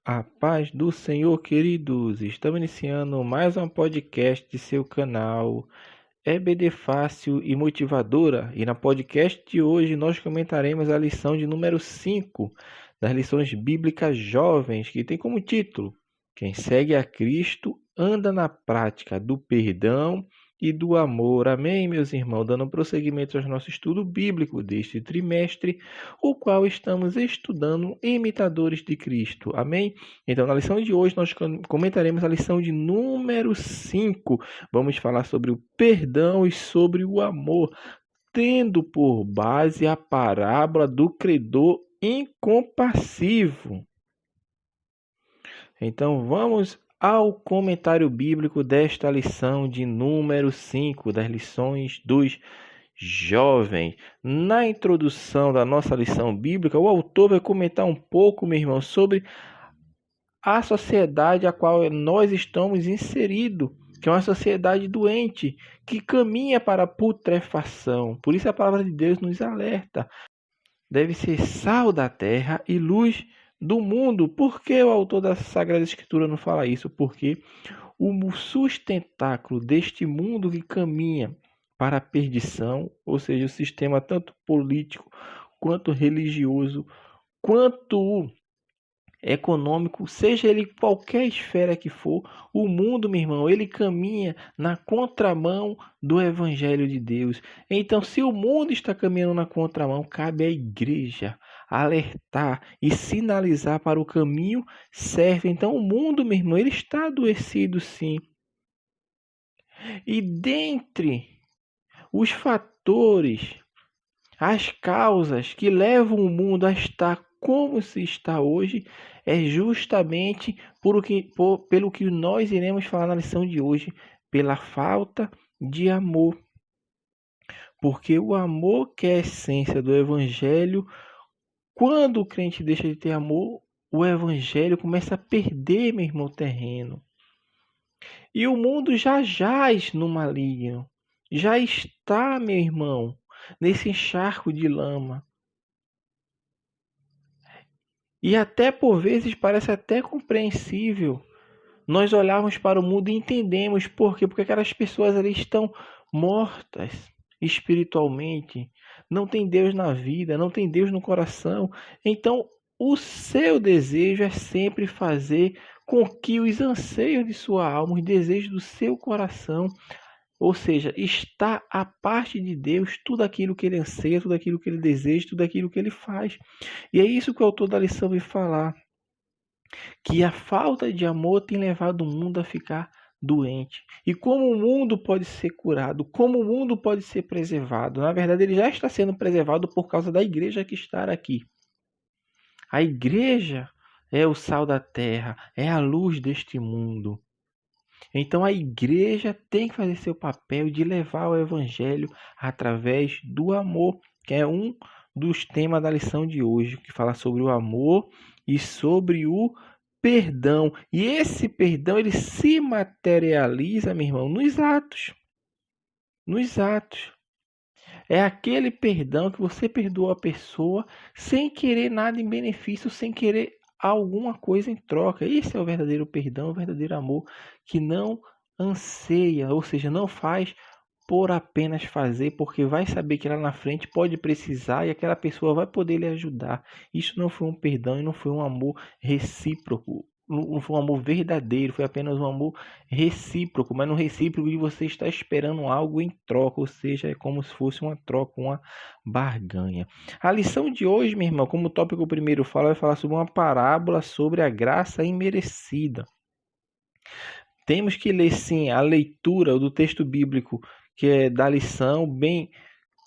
A paz do Senhor, queridos. Estamos iniciando mais um podcast de seu canal EBD Fácil e Motivadora. E na podcast de hoje nós comentaremos a lição de número 5 das lições bíblicas jovens, que tem como título: Quem segue a Cristo anda na prática do perdão e do amor. Amém, meus irmãos? Dando prosseguimento ao nosso estudo bíblico deste trimestre, o qual estamos estudando imitadores de Cristo. Amém? Então, na lição de hoje, nós comentaremos a lição de número 5. Vamos falar sobre o perdão e sobre o amor, tendo por base a parábola do credor incompassivo. Então, vamos ao comentário bíblico desta lição de número 5, das lições dos jovens. Na introdução da nossa lição bíblica, o autor vai comentar um pouco, meu irmão, sobre a sociedade a qual nós estamos inseridos, que é uma sociedade doente, que caminha para a putrefação. Por isso a palavra de Deus nos alerta. Deve ser sal da terra e luz do mundo. Por que o autor da Sagrada Escritura não fala isso? Porque o sustentáculo deste mundo que caminha para a perdição, ou seja, o sistema tanto político, quanto religioso, quanto econômico, seja ele qualquer esfera que for, o mundo, meu irmão, ele caminha na contramão do Evangelho de Deus. Então, se o mundo está caminhando na contramão, cabe à igreja alertar e sinalizar para o caminho certo. Então, o mundo, meu irmão, ele está adoecido, sim. E dentre os fatores, as causas que levam o mundo a estar como se está hoje, é justamente pelo que nós iremos falar na lição de hoje, pela falta de amor. Porque o amor, que é a essência do Evangelho, quando o crente deixa de ter amor, o Evangelho começa a perder, meu irmão, terreno. E o mundo já jaz no maligno, já está, meu irmão, nesse encharco de lama. E até por vezes parece até compreensível nós olharmos para o mundo e entendemos por quê? Porque aquelas pessoas ali estão mortas espiritualmente, não tem Deus na vida, não tem Deus no coração. Então, o seu desejo é sempre fazer com que os anseios de sua alma, os desejos do seu coração, ou seja, está a parte de Deus tudo aquilo que ele anseia, tudo aquilo que ele deseja, tudo aquilo que ele faz. E é isso que o autor da lição vai falar, que a falta de amor tem levado o mundo a ficar doente. E como o mundo pode ser curado, como o mundo pode ser preservado? Na verdade, ele já está sendo preservado por causa da igreja que está aqui. A igreja é o sal da terra, é a luz deste mundo. Então a igreja tem que fazer seu papel de levar o evangelho através do amor, que é um dos temas da lição de hoje, que fala sobre o amor e sobre o perdão. E esse perdão, ele se materializa, meu irmão, nos atos. Nos atos. É aquele perdão que você perdoa a pessoa sem querer nada em benefício, sem querer alguma coisa em troca. Esse é o verdadeiro perdão, o verdadeiro amor, que não anseia, ou seja, não faz por apenas fazer, porque vai saber que lá na frente pode precisar e aquela pessoa vai poder lhe ajudar. Isso não foi um perdão e não foi um amor recíproco. Não foi um amor verdadeiro, foi apenas um amor recíproco, mas no recíproco de você estar esperando algo em troca, ou seja, é como se fosse uma troca, uma barganha. A lição de hoje, meu irmão, como o tópico primeiro fala, vai falar sobre uma parábola sobre a graça imerecida. Temos que ler, sim, a leitura do texto bíblico, que é da lição, bem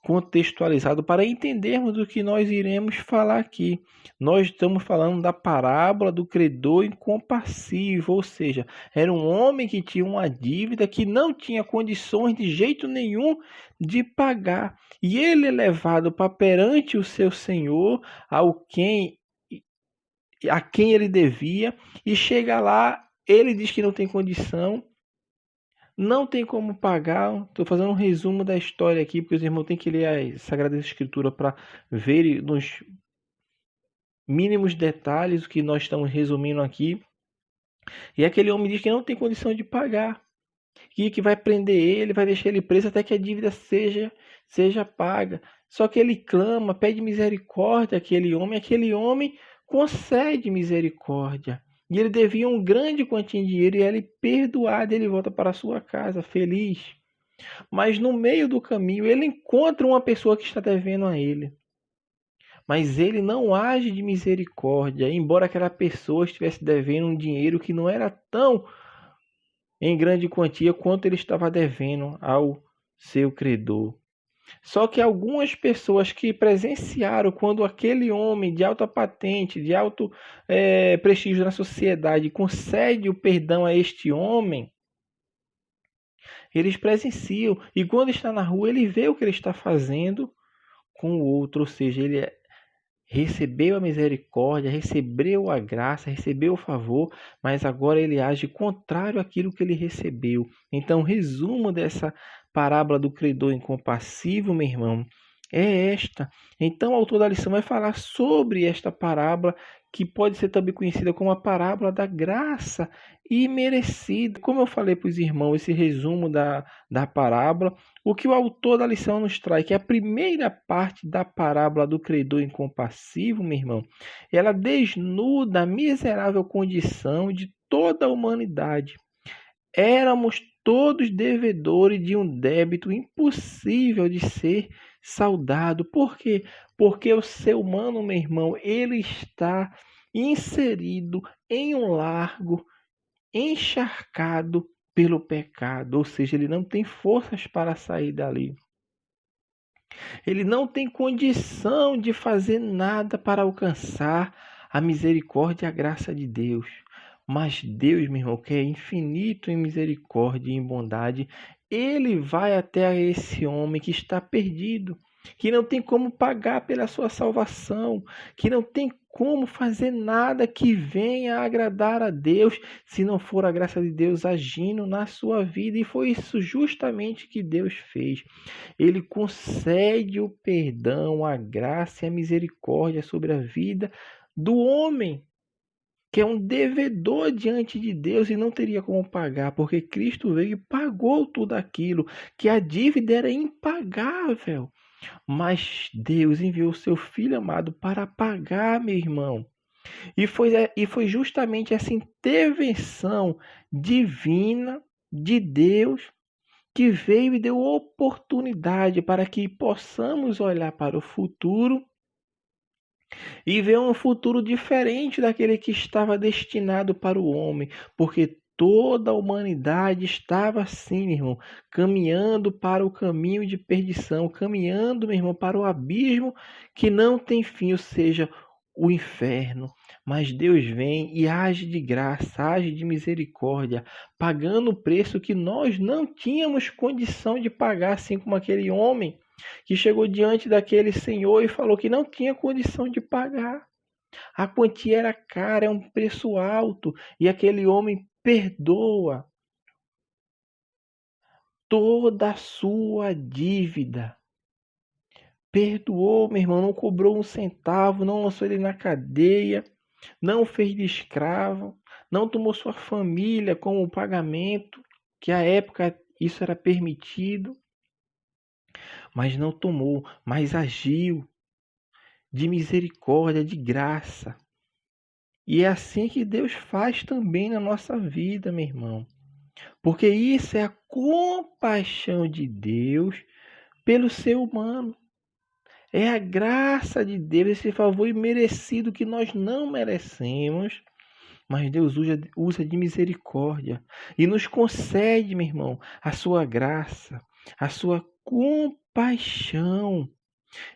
contextualizado para entendermos do que nós iremos falar aqui. Nós estamos falando da parábola do credor incompassivo, ou seja, era um homem que tinha uma dívida que não tinha condições de jeito nenhum de pagar. E ele é levado para perante o seu senhor, a quem ele devia, e chega lá, ele diz que não tem condição, não tem como pagar. Estou fazendo um resumo da história aqui, porque os irmãos têm que ler a Sagrada Escritura para ver e nos mínimos detalhes, o que nós estamos resumindo aqui. E aquele homem diz que não tem condição de pagar, que vai prender ele, vai deixar ele preso até que a dívida seja paga. Só que ele clama, pede misericórdia àquele homem concede misericórdia. E ele devia um grande quantia de dinheiro e ele perdoado, ele volta para sua casa feliz. Mas no meio do caminho ele encontra uma pessoa que está devendo a ele. Mas ele não age de misericórdia, embora aquela pessoa estivesse devendo um dinheiro que não era tão em grande quantia quanto ele estava devendo ao seu credor. Só que algumas pessoas que presenciaram quando aquele homem de alta patente, de alto prestígio na sociedade, concede o perdão a este homem, eles presenciam. E quando está na rua, ele vê o que ele está fazendo com o outro. Ou seja, ele recebeu a misericórdia, recebeu a graça, recebeu o favor, mas agora ele age contrário àquilo que ele recebeu. Então, o resumo dessa parábola do credor incompassível, meu irmão, é esta. Então, o autor da lição vai falar sobre esta parábola, que pode ser também conhecida como a parábola da graça imerecida. Como eu falei para os irmãos, esse resumo da parábola, o que o autor da lição nos traz, que a primeira parte da parábola do credor incompassível, meu irmão, ela desnuda a miserável condição de toda a humanidade. Éramos todos devedores de um débito impossível de ser saldado. Por quê? Porque o ser humano, meu irmão, ele está inserido em um largo, encharcado pelo pecado, ou seja, ele não tem forças para sair dali. Ele não tem condição de fazer nada para alcançar a misericórdia e a graça de Deus. Mas Deus, meu irmão, que é infinito em misericórdia e em bondade, ele vai até esse homem que está perdido, que não tem como pagar pela sua salvação, que não tem como fazer nada que venha a agradar a Deus, se não for a graça de Deus agindo na sua vida. E foi isso justamente que Deus fez. Ele concede o perdão, a graça e a misericórdia sobre a vida do homem, que é um devedor diante de Deus e não teria como pagar, porque Cristo veio e pagou tudo aquilo, que a dívida era impagável. Mas Deus enviou seu Filho amado para pagar, meu irmão. E foi justamente essa intervenção divina de Deus que veio e deu oportunidade para que possamos olhar para o futuro e ver um futuro diferente daquele que estava destinado para o homem, porque toda a humanidade estava assim, meu irmão, caminhando para o caminho de perdição, caminhando, meu irmão, para o abismo que não tem fim, ou seja, o inferno. Mas Deus vem e age de graça, age de misericórdia, pagando o preço que nós não tínhamos condição de pagar, assim como aquele homem que chegou diante daquele senhor e falou que não tinha condição de pagar. A quantia era cara, é um preço alto, e aquele homem perdoa toda a sua dívida. Perdoou, meu irmão, não cobrou um centavo, não lançou ele na cadeia, não o fez de escravo, não tomou sua família como pagamento, que à época isso era permitido, mas não tomou, mas agiu de misericórdia, de graça. E é assim que Deus faz também na nossa vida, meu irmão. Porque isso é a compaixão de Deus pelo ser humano. É a graça de Deus, esse favor imerecido que nós não merecemos. Mas Deus usa de misericórdia e nos concede, meu irmão, a sua graça, a sua compaixão.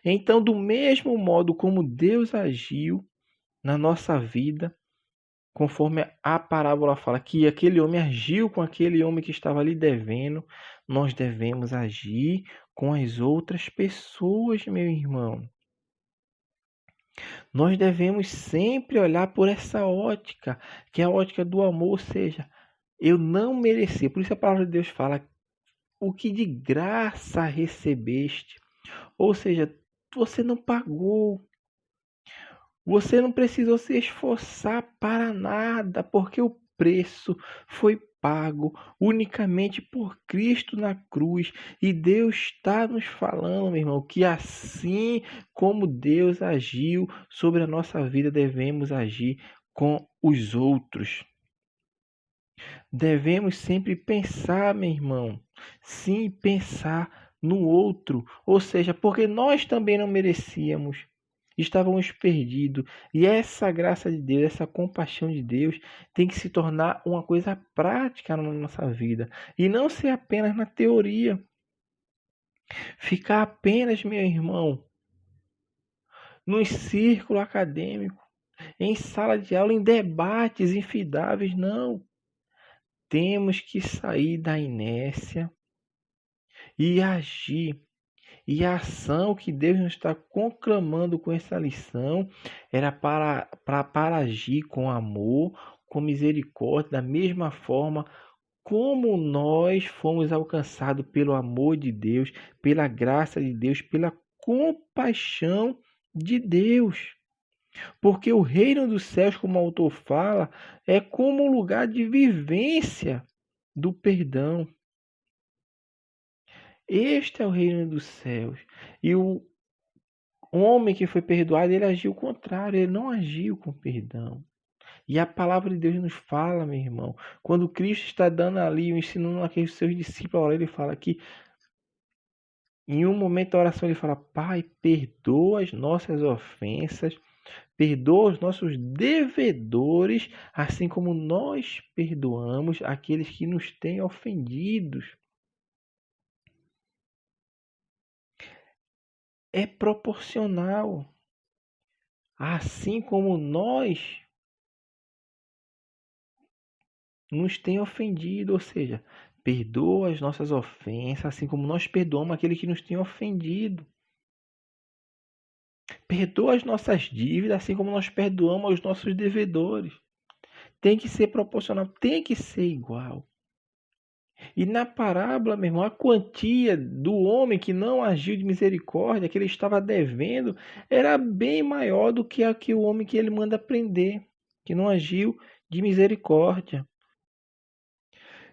Então, do mesmo modo como Deus agiu na nossa vida, conforme a parábola fala que aquele homem agiu com aquele homem que estava lhe devendo, nós devemos agir com as outras pessoas, meu irmão. Nós devemos sempre olhar por essa ótica, que é a ótica do amor, ou seja, eu não mereci. Por isso a palavra de Deus fala, o que de graça recebeste. Ou seja, você não pagou. Você não precisou se esforçar para nada, porque o preço foi pago unicamente por Cristo na cruz. E Deus está nos falando, meu irmão, que assim como Deus agiu sobre a nossa vida, devemos agir com os outros. Devemos sempre pensar, meu irmão, sim, pensar no outro, ou seja, porque nós também não merecíamos, estávamos perdidos, e essa graça de Deus, essa compaixão de Deus tem que se tornar uma coisa prática na nossa vida, e não ser apenas na teoria, ficar apenas, meu irmão, no círculo acadêmico, em sala de aula, em debates infidáveis, não. Temos que sair da inércia e agir. E a ação que Deus nos está conclamando com essa lição era para agir com amor, com misericórdia, da mesma forma como nós fomos alcançados pelo amor de Deus, pela graça de Deus, pela compaixão de Deus. Porque o reino dos céus, como o autor fala, é como um lugar de vivência do perdão. Este é o reino dos céus. E o homem que foi perdoado, ele agiu o contrário, ele não agiu com perdão. E a palavra de Deus nos fala, meu irmão, quando Cristo está dando ali, ensinando aqueles seus discípulos, ele fala que em um momento da oração ele fala: Pai, perdoa as nossas ofensas, perdoa os nossos devedores, assim como nós perdoamos aqueles que nos têm ofendidos. É proporcional. Assim como nós nos tem ofendido, ou seja, perdoa as nossas ofensas, assim como nós perdoamos aquele que nos tem ofendido. Perdoa as nossas dívidas, assim como nós perdoamos aos nossos devedores. Tem que ser proporcional, tem que ser igual. E na parábola, meu irmão, a quantia do homem que não agiu de misericórdia, que ele estava devendo, era bem maior do que a que o homem que ele manda prender, que não agiu de misericórdia.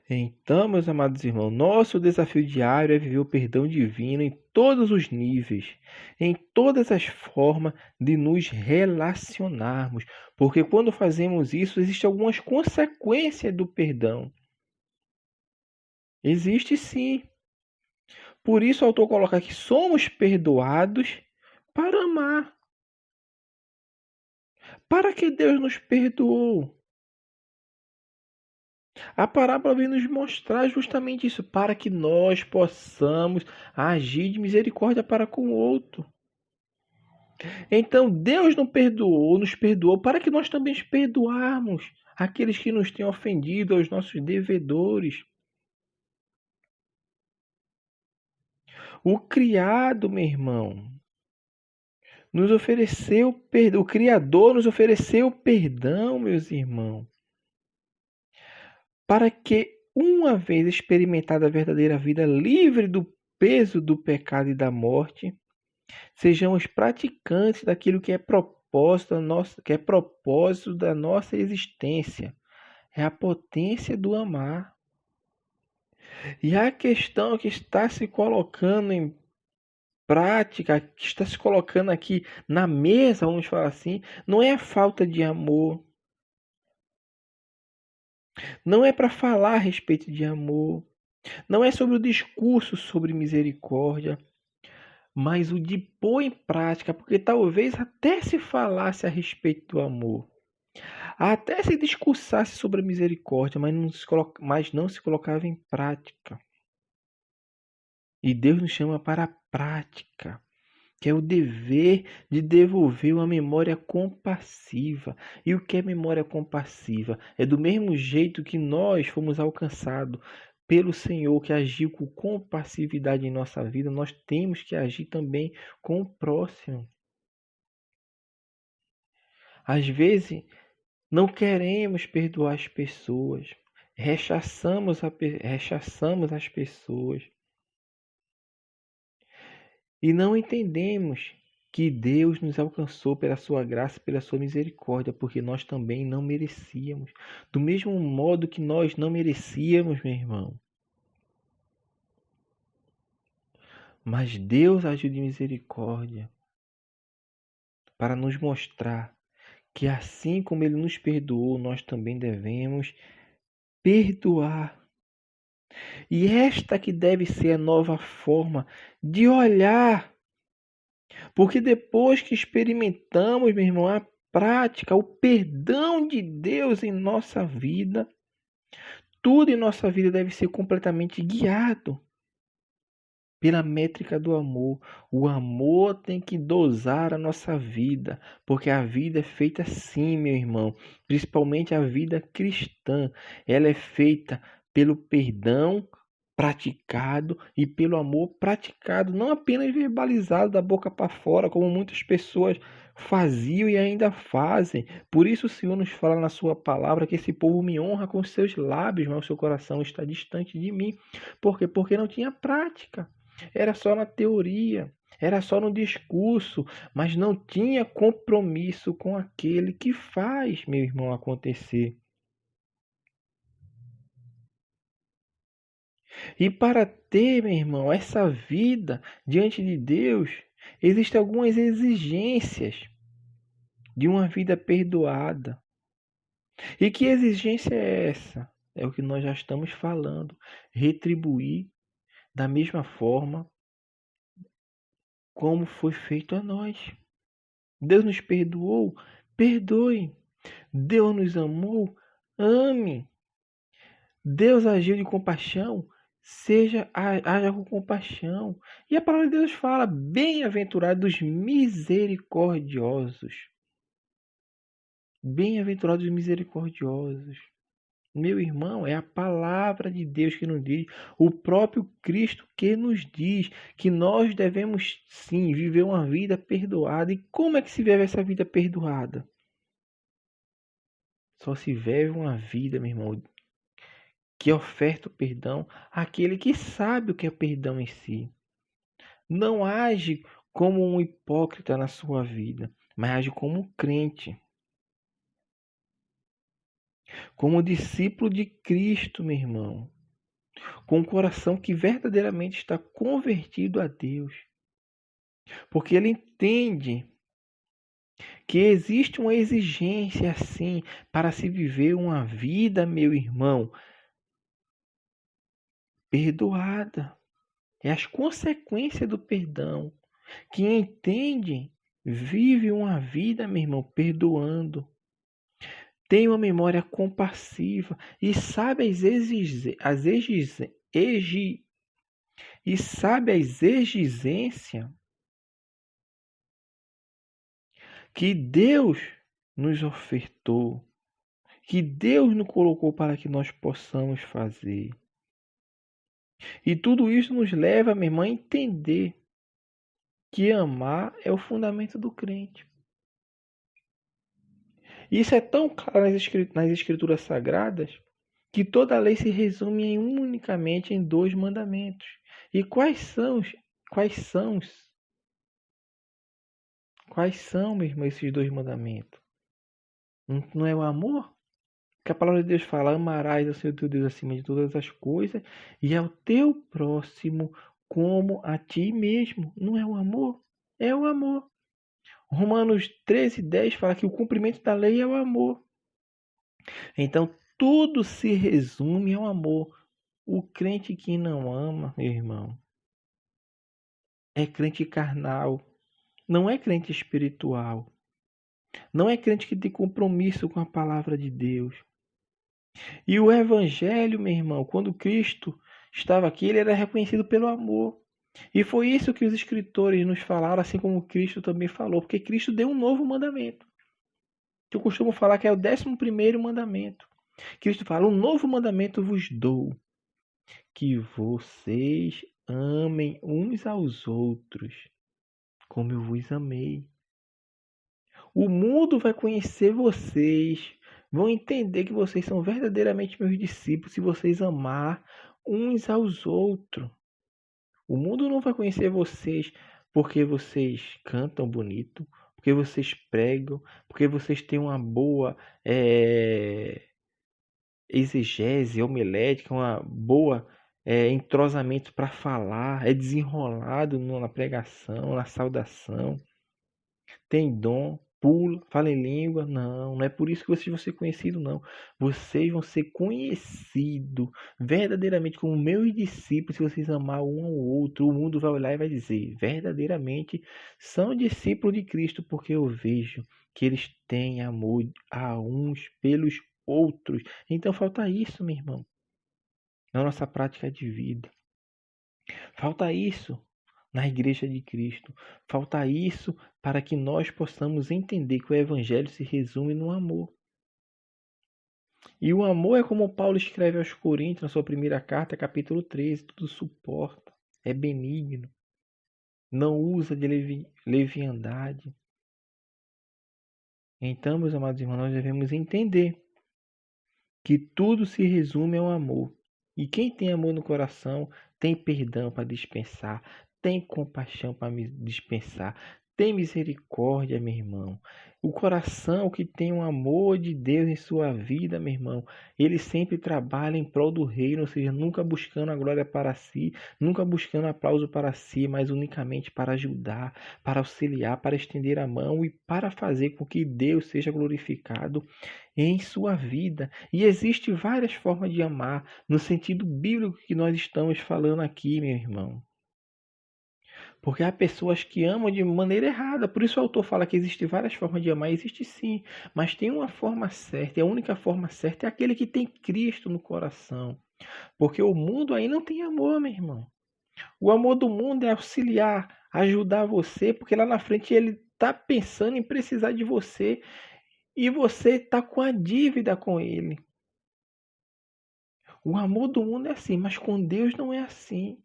Então, meus amados irmãos, nosso desafio diário é viver o perdão divino em todos os níveis, em todas as formas de nos relacionarmos, porque quando fazemos isso, existem algumas consequências do perdão. Existe sim. Por isso o autor coloca que somos perdoados para amar. Para que Deus nos perdoou? A parábola vem nos mostrar justamente isso, para que nós possamos agir de misericórdia para com o outro. Então Deus nos perdoou para que nós também perdoarmos aqueles que nos têm ofendido, aos nossos devedores. O criado, meu irmão, nos ofereceu perdão. O Criador nos ofereceu perdão, meus irmãos, para que, uma vez experimentada a verdadeira vida livre do peso do pecado e da morte, sejamos praticantes daquilo que é propósito da nossa existência. É a potência do amar. E a questão que está se colocando em prática, que está se colocando aqui na mesa, vamos falar assim, não é a falta de amor. Não é para falar a respeito de amor. Não é sobre o discurso sobre misericórdia, mas o de pôr em prática, porque talvez até se falasse a respeito do amor, até se discursasse sobre a misericórdia, mas não se colocava em prática. E Deus nos chama para a prática, que é o dever de devolver uma memória compassiva. E o que é memória compassiva? É do mesmo jeito que nós fomos alcançados pelo Senhor, que agiu com compassividade em nossa vida, nós temos que agir também com o próximo. Às vezes, não queremos perdoar as pessoas, rechaçamos as pessoas e não entendemos que Deus nos alcançou pela sua graça e pela sua misericórdia, porque nós também não merecíamos. Do mesmo modo que nós não merecíamos, meu irmão. Mas Deus agiu de misericórdia para nos mostrar que assim como Ele nos perdoou, nós também devemos perdoar. E esta que deve ser a nova forma de olhar. Porque depois que experimentamos, meu irmão, a prática, o perdão de Deus em nossa vida, tudo em nossa vida deve ser completamente guiado pela métrica do amor. O amor tem que dosar a nossa vida, porque a vida é feita assim, meu irmão, principalmente a vida cristã. Ela é feita pelo perdão praticado e pelo amor praticado, não apenas verbalizado da boca para fora, como muitas pessoas faziam e ainda fazem. Por isso o Senhor nos fala na sua palavra que esse povo me honra com os seus lábios, mas o seu coração está distante de mim. Por quê? Porque não tinha prática. Era só na teoria, era só no discurso, mas não tinha compromisso com aquele que faz, meu irmão, acontecer. E para ter, meu irmão, essa vida diante de Deus, existem algumas exigências de uma vida perdoada. E que exigência é essa? É o que nós já estamos falando. Retribuir da mesma forma como foi feito a nós. Deus nos perdoou, perdoe. Deus nos amou, ame. Deus agiu de compaixão, haja com compaixão. E a palavra de Deus fala: bem-aventurados os misericordiosos. Bem-aventurados os misericordiosos. Meu irmão, é a palavra de Deus que nos diz, o próprio Cristo que nos diz que nós devemos sim viver uma vida perdoada. E como é que se vive essa vida perdoada? Só se vive uma vida, meu irmão, que oferta o perdão àquele que sabe o que é perdão em si. Não age como um hipócrita na sua vida, mas age como um crente. Como discípulo de Cristo, meu irmão. Com um coração que verdadeiramente está convertido a Deus. Porque ele entende que existe uma exigência assim para se viver uma vida, meu irmão, perdoada. É as consequências do perdão. Quem entende, vive uma vida, meu irmão, perdoando. Tem uma memória compassiva e sabe as exigências que Deus nos ofertou, que Deus nos colocou para que nós possamos fazer. E tudo isso nos leva, minha irmã, a entender que amar é o fundamento do crente. Isso é tão claro nas escrituras sagradas que toda a lei se resume unicamente em 2 mandamentos. E quais são, meu irmão, esses 2 mandamentos? Não é o amor? Que a palavra de Deus fala: amarás ao Senhor teu Deus acima de todas as coisas e ao teu próximo como a ti mesmo. Não é o amor? É o amor. Romanos 13:10 fala que o cumprimento da lei é o amor. Então, tudo se resume ao amor. O crente que não ama, meu irmão, é crente carnal, não é crente espiritual. Não é crente que tem compromisso com a palavra de Deus. E o evangelho, meu irmão, quando Cristo estava aqui, ele era reconhecido pelo amor. E foi isso que os escritores nos falaram, assim como Cristo também falou, porque Cristo deu um novo mandamento. Eu costumo falar que é o 11º mandamento. Cristo fala: um novo mandamento vos dou, que vocês amem uns aos outros, como eu vos amei. O mundo vai conhecer vocês, vão entender que vocês são verdadeiramente meus discípulos se vocês amar uns aos outros. O mundo não vai conhecer vocês porque vocês cantam bonito, porque vocês pregam, porque vocês têm uma boa exegese homilética, uma boa entrosamento para falar, é desenrolado na pregação, na saudação, tem dom, pula, fala em língua. Não, não é por isso que vocês vão ser conhecidos, não. Vocês vão ser conhecidos verdadeiramente como meus discípulos se vocês amar um ao outro. O mundo vai olhar e vai dizer, verdadeiramente são discípulos de Cristo, porque eu vejo que eles têm amor a uns pelos outros. Então falta isso, meu irmão, na nossa prática de vida. Falta isso na Igreja de Cristo. Falta isso para que nós possamos entender que o Evangelho se resume no amor. E o amor é como Paulo escreve aos Coríntios, na sua primeira carta, capítulo 13, tudo suporta, é benigno, não usa de leviandade. Então, meus amados irmãos, nós devemos entender que tudo se resume ao amor. E quem tem amor no coração tem perdão para dispensar, tem compaixão para dispensar, tem misericórdia, meu irmão. O coração que tem o amor de Deus em sua vida, meu irmão, ele sempre trabalha em prol do reino, ou seja, nunca buscando a glória para si, nunca buscando aplauso para si, mas unicamente para ajudar, para auxiliar, para estender a mão e para fazer com que Deus seja glorificado em sua vida. E existe várias formas de amar, no sentido bíblico que nós estamos falando aqui, meu irmão. Porque há pessoas que amam de maneira errada. Por isso o autor fala que existe várias formas de amar. Existe sim, mas tem uma forma certa. E a única forma certa é aquele que tem Cristo no coração. Porque o mundo aí não tem amor, meu irmão. O amor do mundo é auxiliar, ajudar você, porque lá na frente ele está pensando em precisar de você e você está com a dívida com ele. O amor do mundo é assim, mas com Deus não é assim.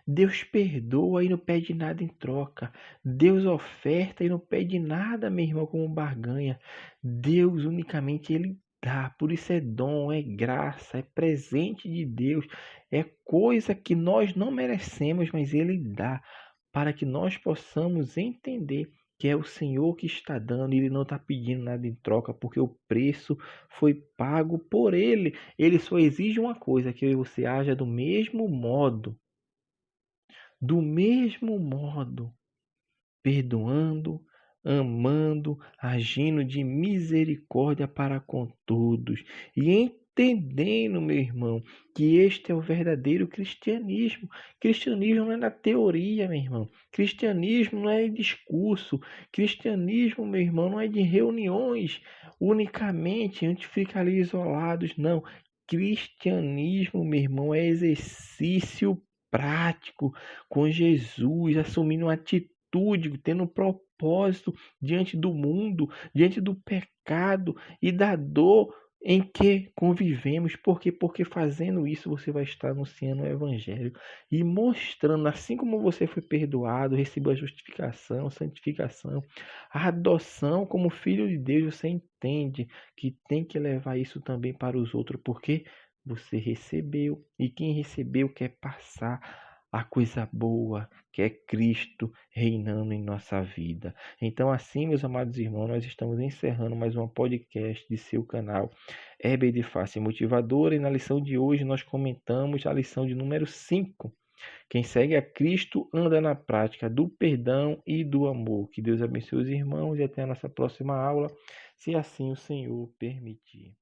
Deus perdoa e não pede nada em troca. Deus oferta e não pede nada, meu irmão, como barganha. Deus unicamente ele dá. Por isso é dom, é graça, é presente de Deus. É coisa que nós não merecemos, mas ele dá para que nós possamos entender que é o Senhor que está dando e ele não está pedindo nada em troca, porque o preço foi pago por ele. Ele só exige uma coisa, que você haja do mesmo modo, perdoando, amando, agindo de misericórdia para com todos e entendendo, meu irmão, que este é o verdadeiro cristianismo. Cristianismo não é na teoria, meu irmão. Cristianismo não é discurso. Cristianismo, meu irmão, não é de reuniões unicamente, a gente fica ali isolados, não. Cristianismo, meu irmão, é exercício prático com Jesus, assumindo uma atitude, tendo um propósito diante do mundo, diante do pecado e da dor em que convivemos. Por quê? Porque fazendo isso você vai estar anunciando o Evangelho e mostrando, assim como você foi perdoado, recebeu a justificação, a santificação, a adoção como filho de Deus, você entende que tem que levar isso também para os outros, porque você recebeu e quem recebeu quer passar a coisa boa, que é Cristo reinando em nossa vida. Então, assim, meus amados irmãos, nós estamos encerrando mais um podcast de seu canal Heber de Face Motivadora. E na lição de hoje nós comentamos a lição de número 5. Quem segue a Cristo anda na prática do perdão e do amor. Que Deus abençoe os irmãos e até a nossa próxima aula, se assim o Senhor permitir.